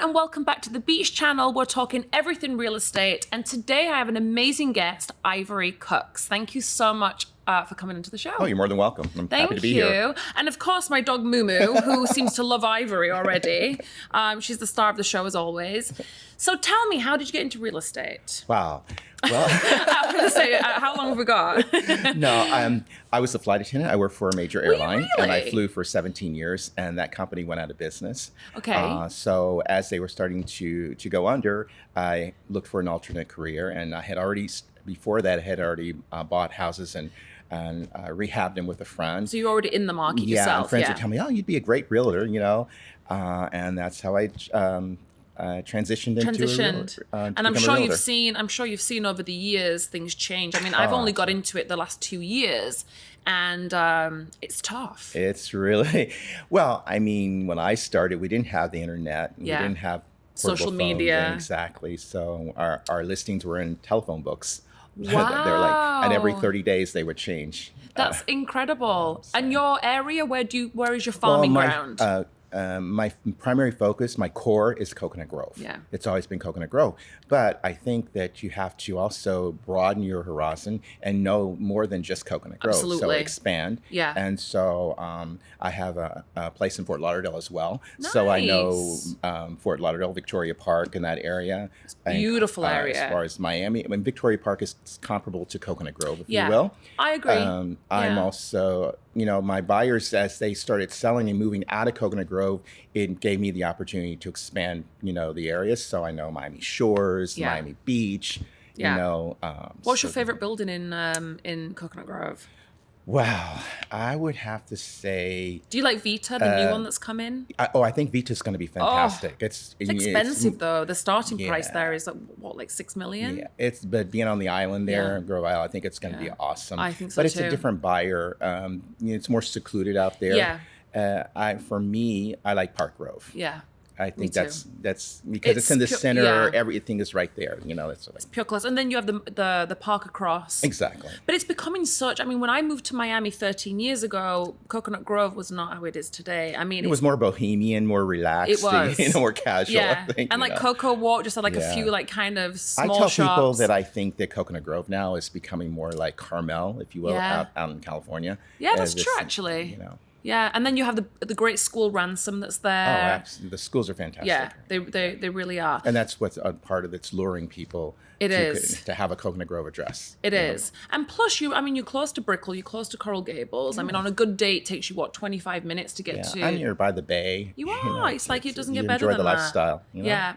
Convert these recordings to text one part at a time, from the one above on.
and welcome back to the Beach Channel. We're talking everything real estate, and today I have an amazing guest, Ivory Cooks. Thank you so much for coming into the show. Oh, you're more than welcome. I'm happy to be here. And of course, my dog Moo, who seems to love Ivory already. She's the star of the show as always. So tell me, how did you get into real estate? Wow. Well, I was going to say, how long have we got? No, I was a flight attendant. I worked for a major airline, really? and I flew for 17 years, and that company went out of business. Okay. So as they were starting to go under, I looked for an alternate career, and I had already, before that, I had already bought houses and rehabbed them with a friend. So you're already in the market Yeah, yourself. and friends would tell me, "Oh, you'd be a great realtor," and that's how I transitioned into a realtor. And I'm sure you've seen over the years things change. I mean, I've only got into it the last 2 years, and it's tough. It's really, well, I mean, when I started, we didn't have the internet. Yeah. We didn't have social phones, media. exactly. So our listings were in telephone books. Wow. They're like, and every 30 days they would change. That's incredible. And your area, where is your farming ground? My primary focus, my core is Coconut Grove. Yeah. It's always been Coconut Grove. But I think that you have to also broaden your horizon and know more than just Coconut Grove. Absolutely. So expand. Yeah. And so I have a place in Fort Lauderdale as well. Nice. So I know Fort Lauderdale, Victoria Park, in that area. It's a beautiful area. As far as Miami, I mean, Victoria Park is comparable to Coconut Grove, if you Yeah. will. I agree. I'm also, my buyers, as they started selling and moving out of Coconut Grove, it gave me the opportunity to expand, the areas. So I know Miami Shores, Yeah. Miami Beach, Yeah. What's so your favorite building in Coconut Grove? Wow, I would have to say. Do you like Vita, the new one that's come in? I think Vita's going to be fantastic. It's expensive though. The starting price there is like 6 million? Yeah, but being on the island there, Grove Isle, I think it's going to be awesome. I think so but it's too. a different buyer. It's more secluded out there. Yeah. For me, I like Park Grove. Yeah. I think that's because it's in the center. Yeah. Everything is right there. It's pure class. And then you have the park across. Exactly. But it's becoming such. I mean, when I moved to Miami 13 years ago, Coconut Grove was not how it is today. I mean, it was more bohemian, more relaxed. It was more casual. Yeah. I think, and like Cocoa Walk just had like a few like kind of small I tell shops. people that I think that Coconut Grove now is becoming more like Carmel, if you will, out in California. Yeah, that's true actually. Yeah, and then you have the great school Ransom that's there. Oh, absolutely. The schools are fantastic. Yeah, they really are. And that's what's a part of it's luring people to have a Coconut Grove address. It is. And plus, you're close to Brickell, you're close to Coral Gables. I mean, on a good day, it takes you, 25 minutes to get to... And you're by the bay. You are. It's like it doesn't get better than that. You enjoy the lifestyle. Yeah.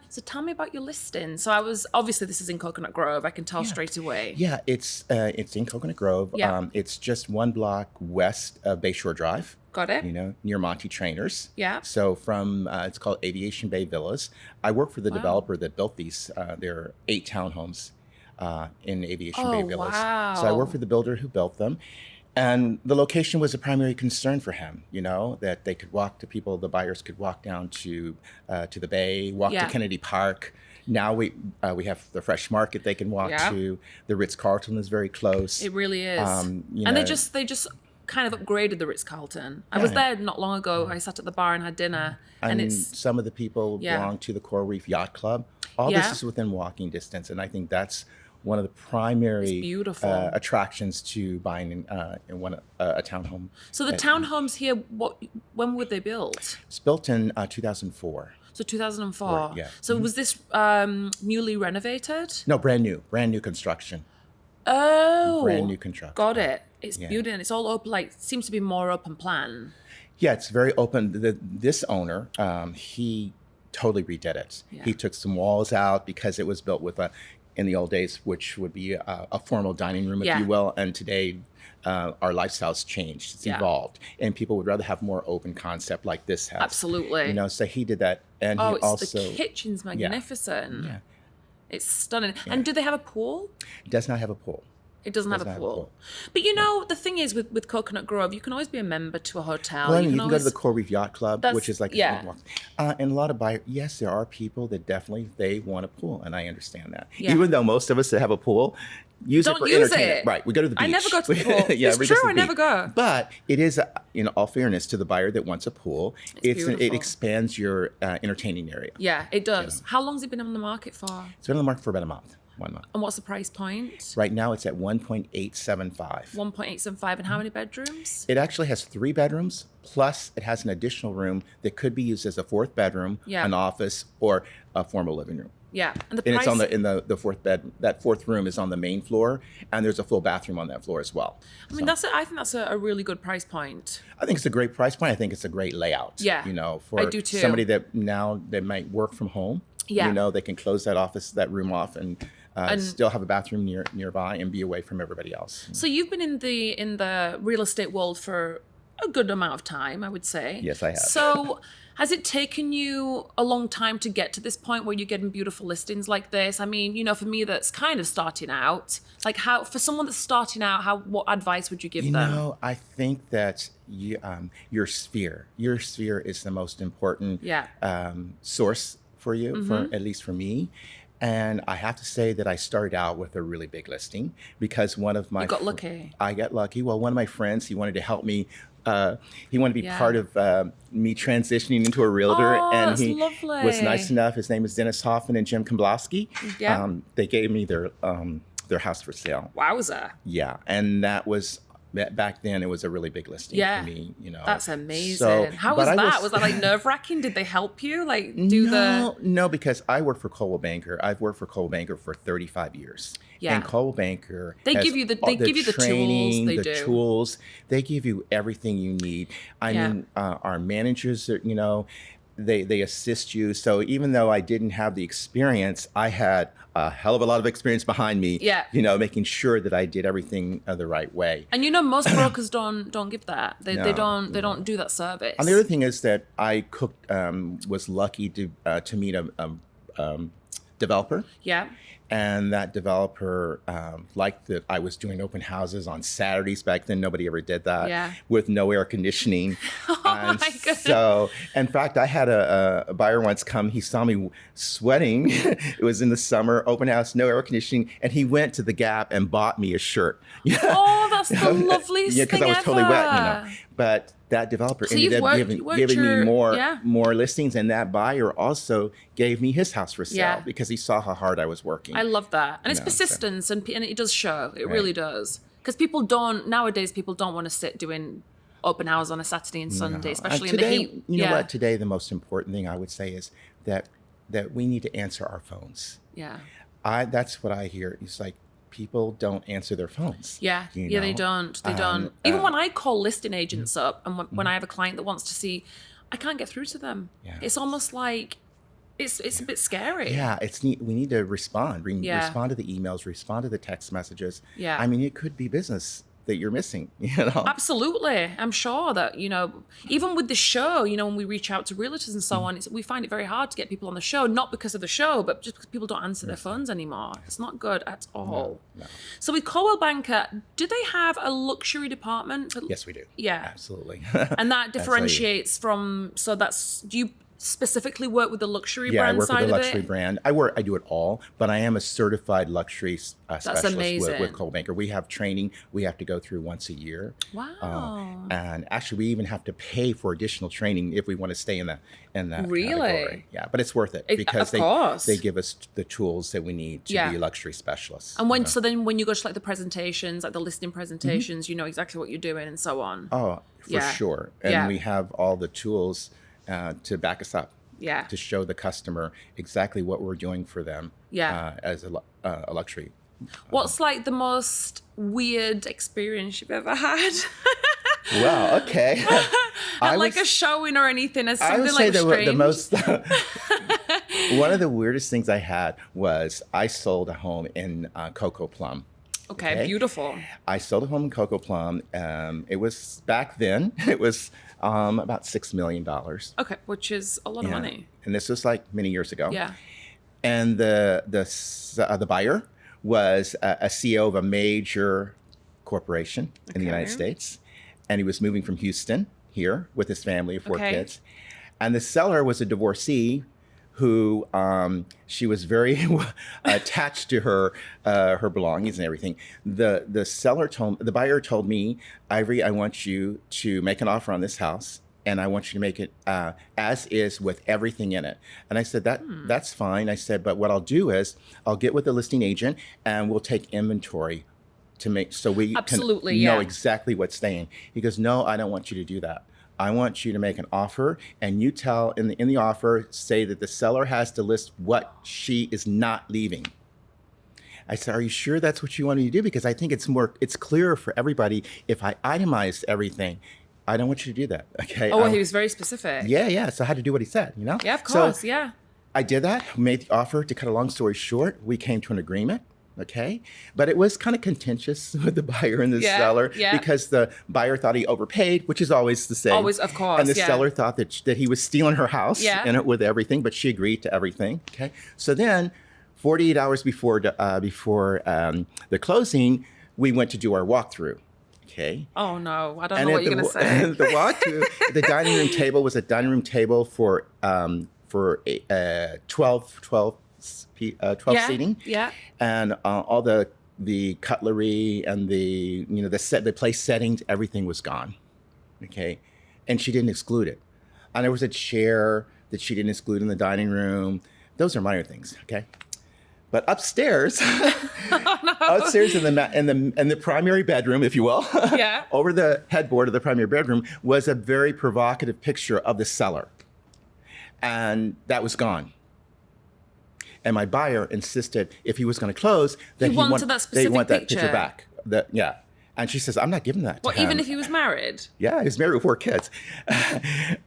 So tell me about your listing. So obviously this is in Coconut Grove. I can tell straight away. Yeah, it's in Coconut Grove. Yeah. It's just 1 block west of Bayshore Drive. Got it. Near Monty Trainers. Yeah. So from it's called Aviation Bay Villas. I work for the developer that built these. There are 8 townhomes in Aviation Bay Villas. Wow. So I work for the builder who built them. And the location was a primary concern for him, that they could the buyers could walk down to the bay, walk to Kennedy Park. Now we have the Fresh Market they can walk to. The Ritz Carlton is very close. It really is. And they just kind of upgraded the Ritz Carlton. I was there not long ago. I sat at the bar and had dinner. And some of the people belong to the Coral Reef Yacht Club. All this is within walking distance, and I think that's one of the primary attractions to buying a townhome. So the townhomes here, when were they built? It's built in 2004. So 2004. Yeah. So was this newly renovated? No, brand new construction. Oh, brand new construction. Got it. It's beautiful, and it's all open. Like, seems to be more open plan. Yeah, it's very open. This owner, he totally redid it. Yeah. He took some walls out because it was built with in the old days, which would be a formal dining room, if you will. And today, our lifestyle's changed. It's evolved. And people would rather have more open concept like this has. Absolutely. So he did that. And he also... the kitchen's magnificent. Yeah. It's stunning. Yeah. And do they have a pool? It does not have a pool. It doesn't have a pool. But the thing is with Coconut Grove, you can always be a member to a hotel. Well, you can go to the Coral Reef Yacht Club, which is like a and a lot of buyers, yes, there are people that definitely they want a pool, and I understand that. Yeah. Even though most of us that have a pool use it for entertainment. Right. We go to the beach. I never go to the pool. It's true, I never go. But it is in all fairness to the buyer that wants a pool, it expands your entertaining area. Yeah, it does. How long has it been on the market for? It's been on the market for about a month. 1 month. And what's the price point? Right now it's at 1.875. 1.875. And how many bedrooms? It actually has 3 bedrooms, plus it has an additional room that could be used as a 4th bedroom, an office, or a formal living room. Yeah, and it's on the 4th bed. That 4th room is on the main floor, and there's a full bathroom on that floor as well. I mean, I think that's a really good price point. I think it's a great price point. I think it's a great layout. Yeah, for I do too. Somebody that might work from home. Yeah, they can close that room off and still have a bathroom nearby and be away from everybody else. So you've been in the real estate world for a good amount of time, I would say. Yes, I have. So has it taken you a long time to get to this point where you're getting beautiful listings like this? I mean, for me that's kind of starting out, like for someone that's starting out, what advice would you give them? I think that your sphere is the most important source for you, for at least for me. And I have to say that I started out with a really big listing because one of my... You got lucky. I got lucky. Well, one of my friends, he wanted to help me. He wanted to be part of me transitioning into a realtor. And he was nice enough. His name is Dennis Hoffman and Jim Komblowski. Yeah. They gave me their house for sale. Wowza. Yeah. And that was... Back then, it was a really big listing for me. That's amazing. How was that? Was that like nerve-wracking? Did they help you No, because I work for Coldwell Banker. I've worked for Coldwell Banker for 35 years. Yeah. And Coldwell Banker, they give you the training, the tools. They give you everything you need. I mean, our managers are, they assist you. So even though I didn't have the experience, I had a hell of a lot of experience behind me. Yeah. Making sure that I did everything the right way. And most brokers don't give that. They don't do that service. And the other thing is that I was lucky to meet a developer. Yeah. And that developer liked that I was doing open houses on Saturdays. Back then, nobody ever did that with no air conditioning. My goodness. So, in fact, I had a buyer once come. He saw me sweating. It was in the summer, open house, no air conditioning. And he went to the Gap and bought me a shirt. Oh, that's the loveliest thing ever. Because I was totally wet, But that developer ended up giving me more listings, and that buyer also gave me his house for sale because he saw how hard I was working. I love that. And it's persistence, and it does show. It really does. Because nowadays people don't want to sit doing open hours on a Saturday and Sunday, especially in the heat. You know what? Today, the most important thing I would say is that we need to answer our phones. Yeah. That's what I hear. It's like, people don't answer their phones. Yeah, they don't. They don't. Even when I call listing agents up and when I have a client that wants to see, I can't get through to them. Yeah. It's almost like it's a bit scary. Yeah, we need to respond. Respond to the emails, respond to the text messages. Yeah. I mean, it could be business that you're missing, Absolutely. I'm sure that, even with the show, when we reach out to realtors and so on, we find it very hard to get people on the show, not because of the show, but just because people don't answer their phones anymore. It's not good at all. No. So with Coldwell Banker, do they have a luxury department? Yes, we do. Yeah. Absolutely. And that differentiates do you specifically work with the luxury brand side of it? Yeah, I work with the luxury brand. I do it all, but I am a certified luxury specialist with Coldwell Banker. We have training we have to go through once a year. Wow. And actually, we even have to pay for additional training if we want to stay in that category. Yeah, but it's worth it because they give us the tools that we need to be luxury specialists. And when you go to the presentations, like the listing presentations, you know exactly what you're doing and so on. Oh, for sure. And we have all the tools to back us up, to show the customer exactly what we're doing for them as a luxury. What's the most weird experience you've ever had? Wow, okay. At a showing or anything, as something strange? The most, one of the weirdest things I had was I sold a home in Cocoa Plum. Okay, beautiful. I sold a home in Cocoa Plum. It was back then. It was about $6 million. Okay, which is a lot of money. And this was many years ago. Yeah. And the buyer was a CEO of a major corporation in the United States, and he was moving from Houston here with his family of 4 kids. And the seller was a divorcee who she was very attached to her belongings and everything. The buyer told me, Ivory, I want you to make an offer on this house, and I want you to make it as is with everything in it. And I said, that's fine. I said, but what I'll do is I'll get with the listing agent and we'll take inventory to make, so we can know exactly what's staying. He goes, no, I don't want you to do that. I want you to make an offer, and you tell in the offer, say that the seller has to list what she is not leaving. I said, are you sure that's what you want me to do? Because I think it's clearer for everybody if I itemize everything. I don't want you to do that. Okay. Oh, he was very specific. Yeah. So I had to do what he said, you know? Yeah, of course. So I did that, made the offer. To cut a long story short, we came to an agreement. Okay. But it was kind of contentious with the buyer and the seller because the buyer thought he overpaid, which is always the same. Always, of course. And the seller thought that he was stealing her house with everything, but she agreed to everything. Okay. So then 48 hours before the closing, we went to do our walkthrough. Okay. Oh no, I don't know what you're going to say. The walkthrough, the dining room table was a dining room table for 12 seating. Yeah. And all the cutlery and the place settings, everything was gone. Okay. And she didn't exclude it. And there was a chair that she didn't exclude in the dining room. Those are minor things. Okay. But upstairs, upstairs in the primary bedroom, if you will, over the headboard of the primary bedroom was a very provocative picture of the seller. And that was gone. And my buyer insisted if he was going to close, that they want that picture back. And she says, I'm not giving that to him. Even if he was married? Yeah, he was married with 4 kids.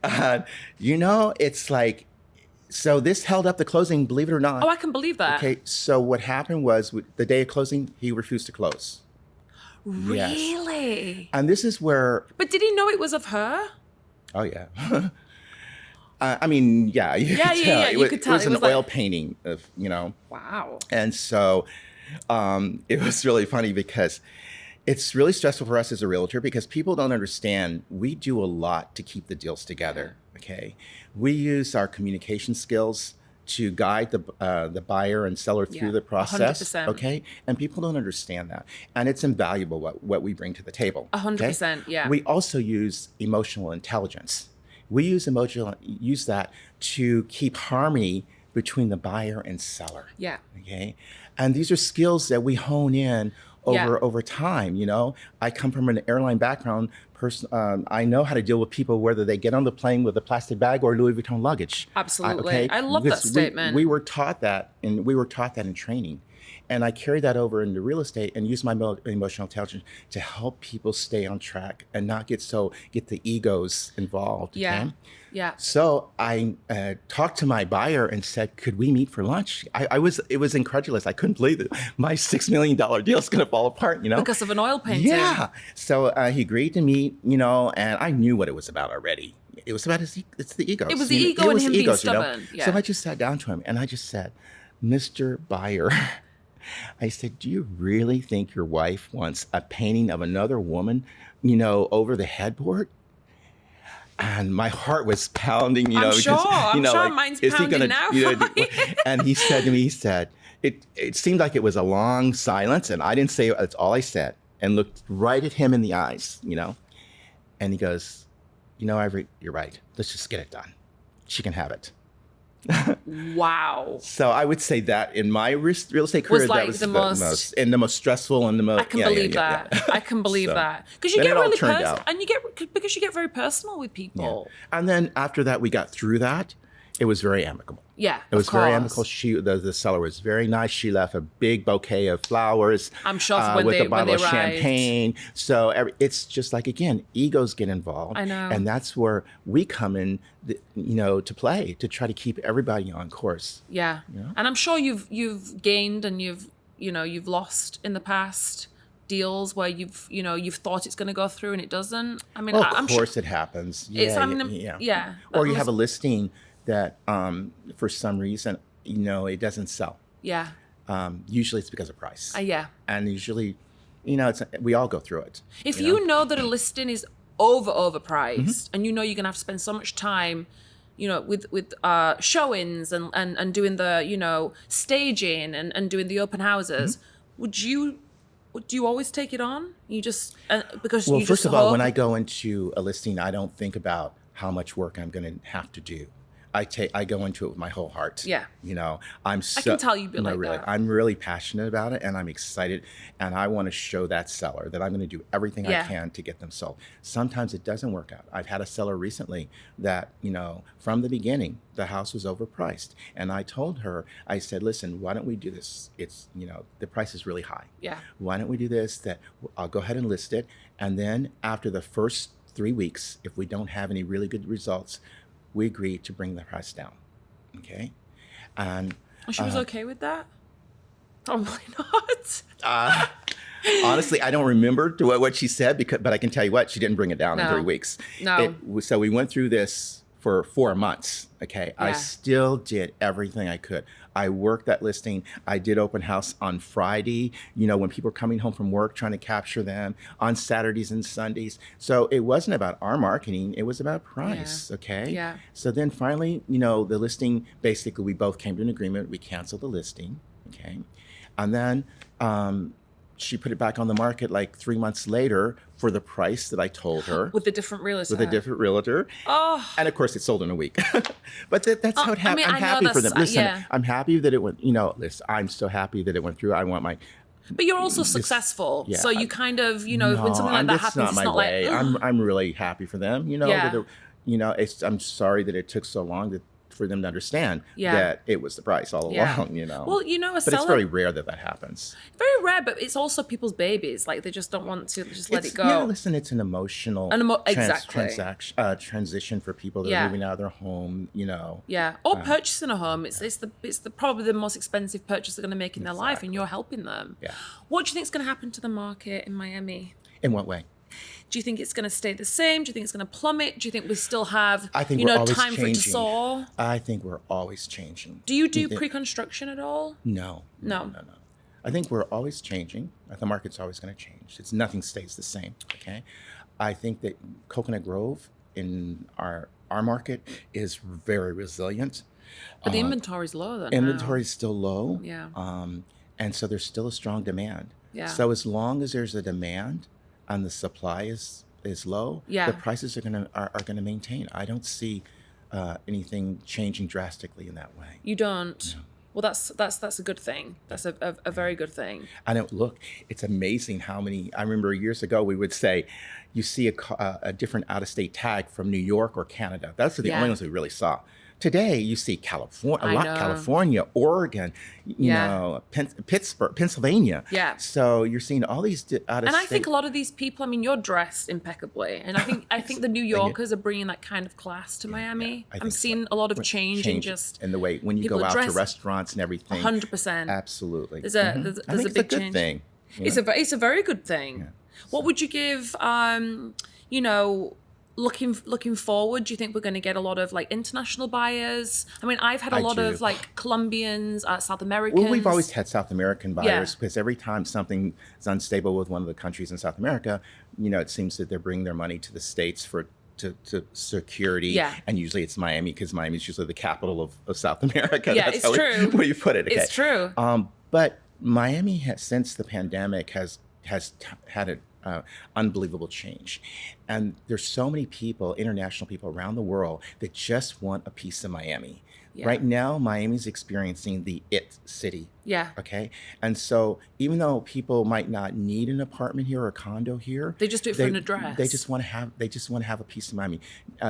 It's like, so this held up the closing, believe it or not. Oh, I can believe that. Okay, so what happened was the day of closing, he refused to close. Really? Yes. And this is where... But did he know it was of her? Oh, yeah. I mean, yeah, you could tell. You could tell. It was an oil painting of, Wow. And so it was really funny because it's really stressful for us as a realtor because people don't understand we do a lot to keep the deals together, okay? We use our communication skills to guide the buyer and seller through the process, 100%. Okay? And people don't understand that. And it's invaluable what we bring to the table. 100%, yeah. We also use emotional intelligence. We use that to keep harmony between the buyer and seller. Yeah. Okay. And these are skills that we hone in over time. I come from an airline background. I know how to deal with people whether they get on the plane with a plastic bag or Louis Vuitton luggage. Absolutely. I love that statement. We were taught that, and we were taught that in training. And I carry that over into real estate and use my emotional intelligence to help people stay on track and not get the egos involved. Yeah. Okay? Yeah. So I talked to my buyer and said, could we meet for lunch? It was incredulous. I couldn't believe it. My $6 million deal is going to fall apart, Because of an oil painting. Yeah. So he agreed to meet, and I knew what it was about already. It was about it's the egos. It was the ego and him being stubborn. Yeah. So I just sat down to him and I just said, Mr. Buyer, I said, do you really think your wife wants a painting of another woman, over the headboard? And my heart was pounding, I'm sure mine's pounding now. And he said to me, it seemed like it was a long silence, and I didn't say, that's all I said, and looked right at him in the eyes, and he goes, Ivory, you're right. Let's just get it done. She can have it. Wow. So I would say that in my real estate career, that was the most stressful and the most. I can believe that. Yeah. I can believe that because you get really personal, and you get very personal with people. Yeah. And then after that, we got through that. It was very amicable. Yeah, it was very amicable. The seller was very nice. She left a big bouquet of flowers. I'm sure with a bottle of champagne. So it's just like, again, egos get involved. I know, and that's where we come in, to play, to try to keep everybody on course. Yeah, and I'm sure you've gained and you've lost in the past deals where you've thought it's going to go through and it doesn't. I mean, of course it happens. Yeah. Or you have a listing that for some reason, it doesn't sell. Yeah. Usually it's because of price. Yeah. And usually, we all go through it. If you know that a listing is overpriced, and you're going to have to spend so much time, with showings and doing the staging and doing the open houses, do you always take it on? You just because Well, you first just of all, hope? when I go into a listing, I don't think about how much work I'm going to have to do. I go into it with my whole heart. Yeah. I can tell you've been like really, that. I'm really passionate about it, and I'm excited, and I want to show that seller that I'm going to do everything I can to get them sold. Sometimes it doesn't work out. I've had a seller recently that, from the beginning, the house was overpriced, and I told her, I said, listen, why don't we do this? It's, the price is really high. Yeah. Why don't we do this? That I'll go ahead and list it, and then after the first 3 weeks, if we don't have any really good results, we agreed to bring the price down. Okay. And she was okay with that? Probably not. Honestly, I don't remember what she said, but I can tell you what, she didn't bring it down in 3 weeks. No. So we went through this for 4 months. Okay. Yeah. I still did everything I could. I worked that listing. I did open house on Friday, when people are coming home from work, trying to capture them, on Saturdays and Sundays. So it wasn't about our marketing. It was about price. Yeah. Okay. Yeah. So then finally, the listing, basically we both came to an agreement. We canceled the listing. Okay. And then, she put it back on the market like 3 months later for the price that I told her. With a different realtor. With a different realtor. Oh. And of course, it sold in a week. But that's how it happened. I'm I know happy for them. Listen, yeah. I'm happy that it went, listen, I'm so happy that it went through. I want my... But you're also successful. Yeah. So you kind of, when No, something like that happens, not it's my not way. like... I'm really happy for them, Yeah. I'm sorry that it took so long for them to understand that it was the price all along, Well, a But seller... it's very rare that happens. Very rare, but it's also people's babies. Like, they just don't want to just let it go. Yeah, listen, it's an emotional transition for people that are moving out of their home, Yeah, or purchasing a home. It's probably the most expensive purchase they're going to make in their life, and you're helping them. Yeah. What do you think is going to happen to the market in Miami? In what way? Do you think it's going to stay the same? Do you think it's going to plummet? Do you think we still have, we're always time for it to changing. soar? I think we're always changing. Do you do pre-construction at all? No. I think we're always changing. The market's always going to change. Nothing stays the same. Okay. I think that Coconut Grove in our market is very resilient. But the inventory's low then. Inventory is still low. Yeah. And so there's still a strong demand. Yeah. So as long as there's a demand and the supply is low, the prices are gonna maintain. I don't see anything changing drastically in that way. You don't. No. Well, that's a good thing. That's a very good thing. I know. Look, it's amazing how many. I remember years ago we would say, you see a different out-of-state tag from New York or Canada. That's the only ones we really saw. Today, you see California, Oregon, Pittsburgh, Pennsylvania. Yeah. So you're seeing all these out of And state. I think a lot of these people, you're dressed impeccably. And I think the New Yorkers are bringing that kind of class to Miami. I'm seeing a lot of change in just... in the way, when you go out to restaurants and everything. 100%. Absolutely. There's a big change. Thing. It's a very good thing. Yeah. What would you give, looking forward, do you think we're going to get a lot of international buyers? I've had a lot of Colombians, South Americans. Well, we've always had South American buyers because every time something is unstable with one of the countries in South America, it seems that they're bringing their money to the States to security. Yeah. And usually it's Miami because Miami is usually the capital of South America. Yeah, That's true. Where you put it. Okay. It's true. But Miami has, since the pandemic, has had an unbelievable change. And there's so many people, international people around the world, that just want a piece of Miami. Yeah. Right now, Miami's experiencing the it city. Yeah. Okay. And so even though people might not need an apartment here or a condo here, they just do it for an address. They just want to have a piece of Miami.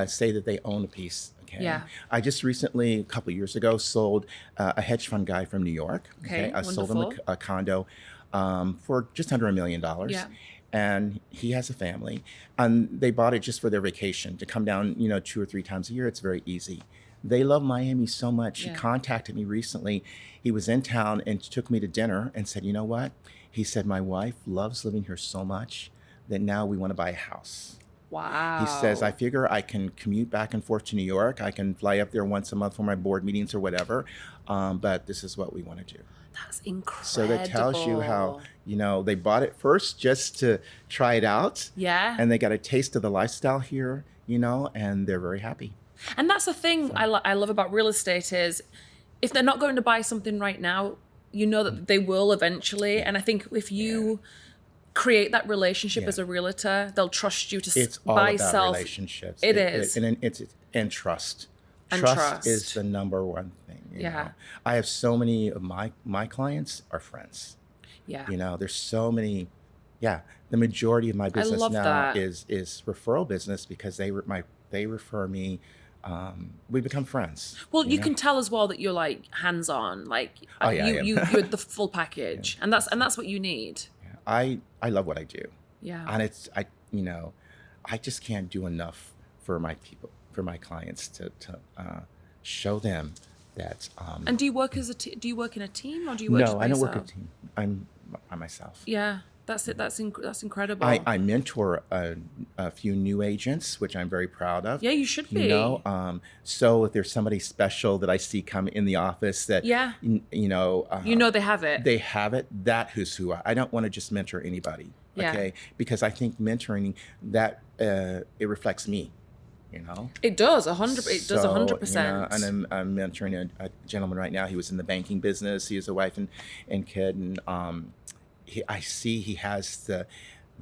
Say that they own a piece. Okay. Yeah. I just recently, a couple of years ago, sold a hedge fund guy from New York. Okay. I sold him a condo for just under $1 million. Yeah. And he has a family, and they bought it just for their vacation to come down, 2 or 3 times a year. It's very easy. They love Miami so much. Yeah. He contacted me recently. He was in town and took me to dinner and said, you know what? He said, my wife loves living here so much that now we want to buy a house. Wow. He says, I figure I can commute back and forth to New York. I can fly up there once a month for my board meetings or whatever. But this is what we want to do. That's incredible. So that tells you how, they bought it first just to try it out. Yeah. And they got a taste of the lifestyle here, and they're very happy. And that's the thing I love about real estate is if they're not going to buy something right now, you know that they will eventually. And I think if you create that relationship as a realtor, they'll trust you to It's all buy, about sell. relationships. It is. And trust. And Trust is the number one thing. You know? I have so many of my clients are friends. Yeah. You know, there's so many. Yeah, the majority of my business now is referral business because they refer me. We become friends. Well, you can tell as well that you're like hands-on, like you're the full package, and that's what you need. Yeah. I love what I do. Yeah. And I just can't do enough for my people, for my clients to show them that. And do you work do you work in a team or do you work? No, I don't work in a team. I'm by myself. Yeah. That's it. That's incredible. I mentor a few new agents, which I'm very proud of. Yeah, you should be. You know, so if there's somebody special that I see come in the office that, you know they have it. They have it. That who's who. I don't want to just mentor anybody. Yeah. Okay, because I think mentoring that it reflects me. You know, it does 100. It does 100%. You know, and I'm mentoring a gentleman right now. He was in the banking business. He has a wife and kid, and I see he has the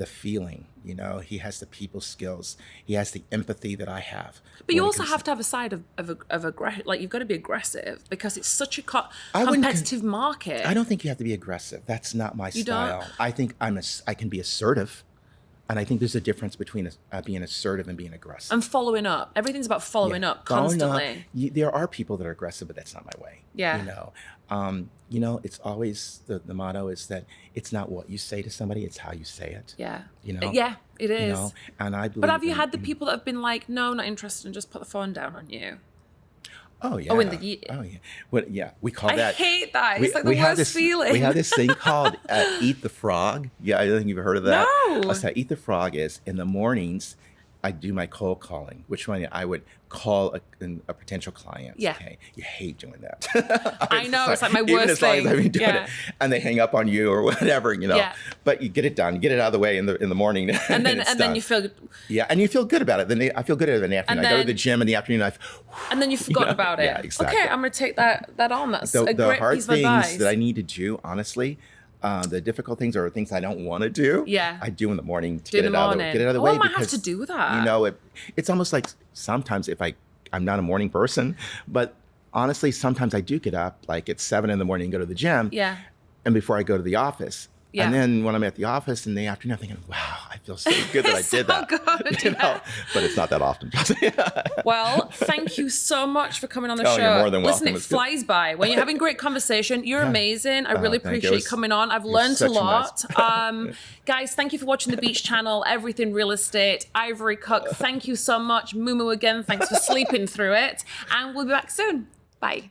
feeling, you know, he has the people skills, he has the empathy that I have. But you also have to have a side of aggression, like you've got to be aggressive because it's such a competitive market. I don't think you have to be aggressive. That's not my style. Don't? I think I can be assertive. And I think there's a difference between being assertive and being aggressive. And following up. Everything's about following up constantly. There are people that are aggressive, but that's not my way. Yeah. You know, it's always the motto is that it's not what you say to somebody, it's how you say it. Yeah. You know? Yeah, it is. You know? And I believe. But have you had the people that have been like, no, not interested, and just put the phone down on you? Oh yeah. Oh, in the year. Oh yeah. Well, yeah. We call that. I hate that. It's like the worst feeling. We have this thing called "Eat the Frog." Yeah, I don't think you've heard of that. No. So "Eat the Frog" is in the mornings. I do my cold calling, which one I would call a potential client. Yeah. Okay. You hate doing that. I know. It's like my worst even as long thing. as I've been doing it, and they hang up on you or whatever, you know. Yeah. But you get it done. You get it out of the way in the morning. And then you feel. Yeah, and you feel good about it. Then I feel good in the afternoon. I go to the gym in the afternoon. And then you've forgotten about it. Yeah, exactly. Okay, I'm going to take that on. That's a great the hard piece of advice. things that I need to do, honestly. The difficult things are things I don't want to do. Yeah. I do in the morning to get it out of the way. I might have to do that. You know, it's almost like sometimes if I'm not a morning person, but honestly, sometimes I do get up like at 7 a.m. and go to the gym. Yeah. And before I go to the office. Yeah. And then when I'm at the office in the afternoon, I'm thinking, wow, I feel so good that I did that. Good, you know? But it's not that often. Well, thank you so much for coming on the show. You're more than welcome. Listen, it flies by. When you're having great conversation, you're amazing. I really appreciate you coming on. I've learned a lot. Guys, thank you for watching the Beach Channel, Everything Real Estate. Ivory Cook, thank you so much. Mumu again, thanks for sleeping through it. And we'll be back soon. Bye.